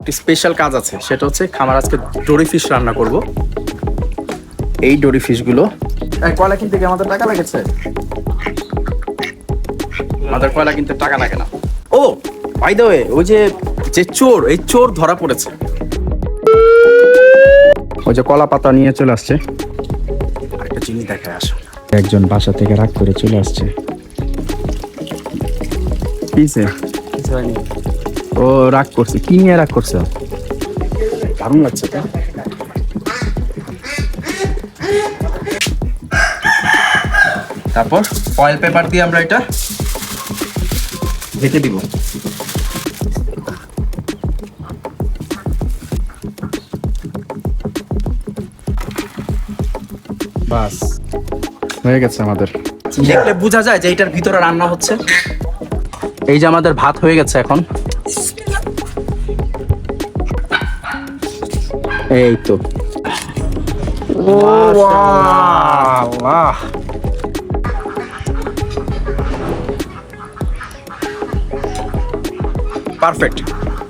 একটি স্পেশাল কাজ আছে, সেটা হচ্ছে খামার আজকে ডোরি ফিশ রান্না করব। এই ডোরি ফিশগুলো কয়লা কিনতে গিয়ে আমাদের টাকা লেগেছে, আমাদের কয়লা কিনতে টাকা লাগে না। ও বাই দ্য ওয়ে, ওই যে যে চোর, এই চোর ধরা পড়েছে। ওই যে কলা পাতা নিয়ে চলে আসছে। আরেকটা জিনিস দেখায় আসো, একজন বাসা থেকে রাগ করে চলে আসছে। কিসে? কিছু হয়নি। ও রাগ করছে, কি নিয়ে রাগ করছে? দারুণ লাগছে তো। তারপর ফয়েল পেপার দিয়ে আমরা এটা ঢেকে দিব। বাস হয়ে গেছে আমাদের। দেখলে বোঝা যায় যে এটার ভিতরে রান্না হচ্ছে। এই যে আমাদের ভাত হয়ে গেছে এখন। এই তো পারফেক্ট।